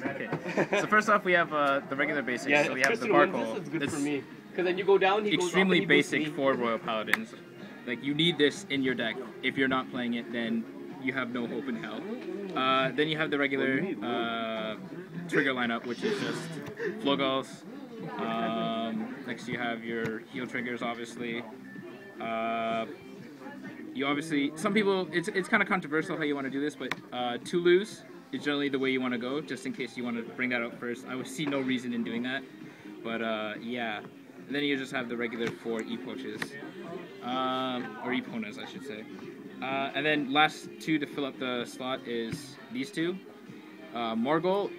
Okay. So first off, we have the regular basics. Yeah, so we have the Tristan wins this, Barcol. it's good It's for me. Because then you go down, he goes up, extremely and he boosts basic me. for Royal Paladins. Like, you need this in your deck. If you're not playing it, then you have no hope in hell. Then you have the regular trigger lineup, which is just Flogals. Next you have your heal triggers, obviously. You obviously, some people, it's kind of controversial how you want to do this, but to lose is generally the way you want to go, just in case you want to bring that up first. I would see no reason in doing that, but yeah. And then you just have the regular 4 E-Poaches, or E-Ponas, I should say. And then last 2 to fill up the slot is these 2. Morgul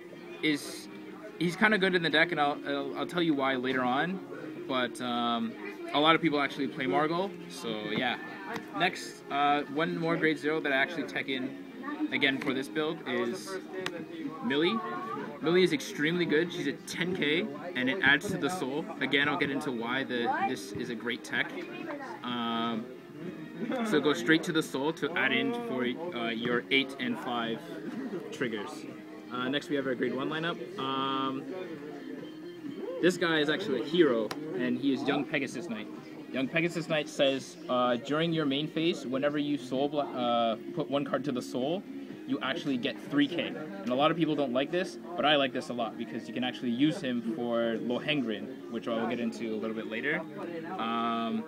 he's kind of good in the deck, and I'll tell you why later on, but a lot of people actually play Morgul, so yeah. Next, one more grade 0 that I actually tech in again for this build is Millie. Millie is extremely good. She's at 10k, and it adds to the soul. Again, I'll get into why this is a great tech. So go straight to the soul to add in for your 8 and 5 triggers. Next we have our grade 1 lineup. This guy is actually a hero, and he is Young Pegasus Knight. Young Pegasus Knight says, during your main phase, whenever you soul put 1 card to the soul, you actually get 3k. And a lot of people don't like this, but I like this a lot because you can actually use him for Lohengrin, which I will get into a little bit later.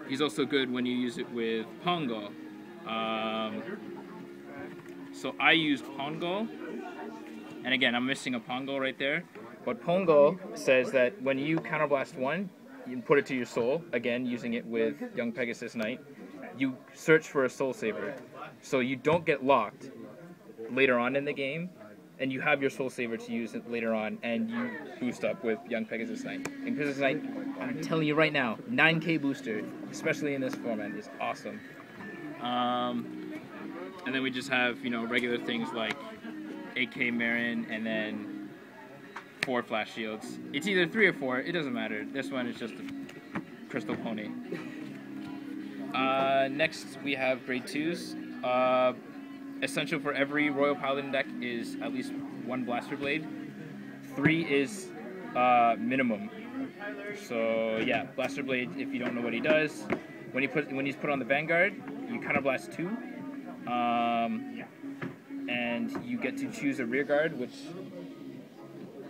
He's also good when you use it with Pongo. So I used Pongo, and again, I'm missing a Pongo right there. But Pongo says that when you counterblast 1, you put it to your soul, again, using it with Young Pegasus Knight, you search for a soul saver. So you don't get locked later on in the game, and you have your soul saver to use it later on, and you boost up with Young Pegasus Knight. Young Pegasus Knight, I'm telling you right now, 9k booster, especially in this format, is awesome. And then we just have, you know, regular things like 8k Marin, and then 4 flash shields. It's either 3 or 4, it doesn't matter. This one is just a crystal pony. Next we have grade 2s. Essential for every Royal Paladin deck is at least 1 Blaster Blade. 3 is minimum. So yeah, Blaster Blade, if you don't know what he does, when he's put on the Vanguard, you counterblast 2. And you get to choose a rear guard, which,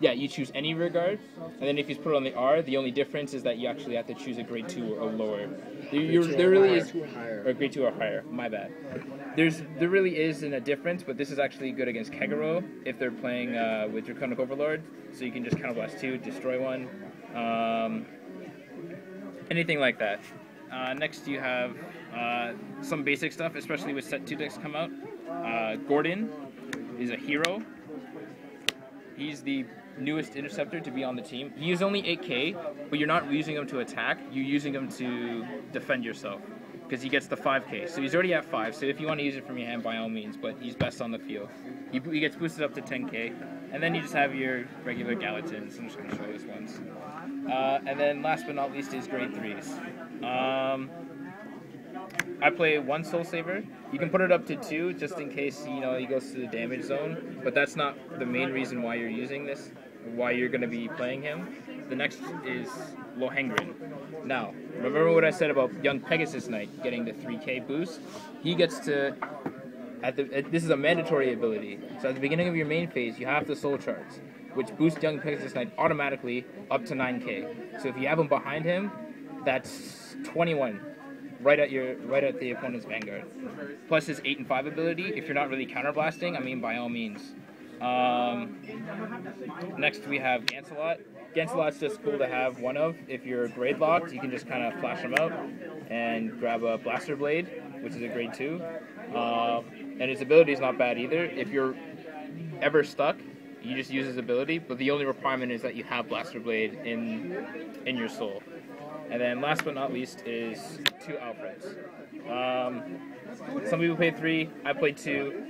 yeah, you choose any rear guard, and then if he's put on the R, the only difference is that you actually have to choose a grade 2 or lower. There really is, or grade 2 or higher. My bad. There really isn't a difference, but this is actually good against Kegaro if they're playing with Draconic Overlord. So you can just counterblast 2, destroy 1, anything like that. Next you have some basic stuff, especially with set 2 decks come out. Gordon is a hero. He's the newest interceptor to be on the team. He is only 8k, but you're not using him to attack, you're using him to defend yourself, because he gets the 5k. So he's already at 5, so if you want to use it from your hand, by all means, but he's best on the field. He gets boosted up to 10k, and then you just have your regular Galatins. I'm just going to show this once. And then last but not least is grade 3s. I play 1 Soul Saver. You can put it up to 2 just in case, you know, he goes to the damage zone, but that's not the main reason why you're using this, why you're going to be playing him. The next is Lohengrin. Now, remember what I said about Young Pegasus Knight getting the 3k boost? He gets to, this is a mandatory ability, so at the beginning of your main phase, you have the Soul Charts, which boost Young Pegasus Knight automatically up to 9k. So if you have him behind him, that's 21. Right at the opponent's Vanguard. Plus his 8 and 5 ability, if you're not really counterblasting, I mean, by all means. Next we have Gancelot. Gancelot's just cool to have 1 of. If you're grade locked, you can just kind of flash him out and grab a Blaster Blade, which is a grade 2. And his ability is not bad either. If you're ever stuck, you just use his ability, but the only requirement is that you have Blaster Blade in your soul. And then last but not least is 2 Alfreds. Some people play 3, I play 2,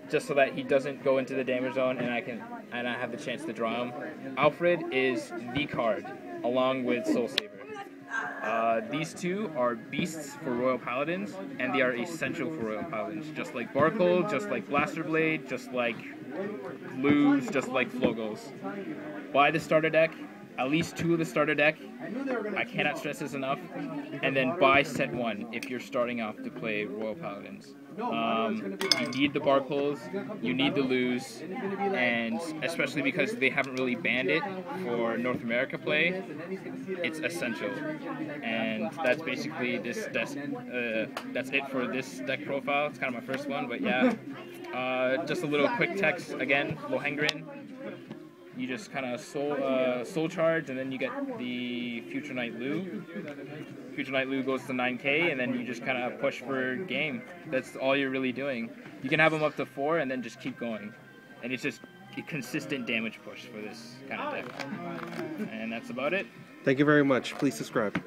just so that he doesn't go into the damage zone and I have the chance to draw him. Alfred is the card, along with Soul Saver. These 2 are beasts for Royal Paladins, and they are essential for Royal Paladins. Just like Barcol, just like Blaster Blade, just like lose just like flow goes. Buy the starter deck, at least 2 of the starter deck. I cannot stress this enough. And then buy set 1 if you're starting off to play Royal Paladins. You need the bar pulls, you need the lose, and especially because they haven't really banned it for North America play, it's essential. And that's basically that's it for this deck profile. It's kind of my first one, but yeah. Just a little quick text again, Lohengrin. You just kind of soul charge, and then you get the Future Night Lu. Future Night Lu goes to 9k, and then you just kind of push for game. That's all you're really doing. You can have them up to 4, and then just keep going. And it's just a consistent damage push for this kind of deck. And that's about it. Thank you very much. Please subscribe.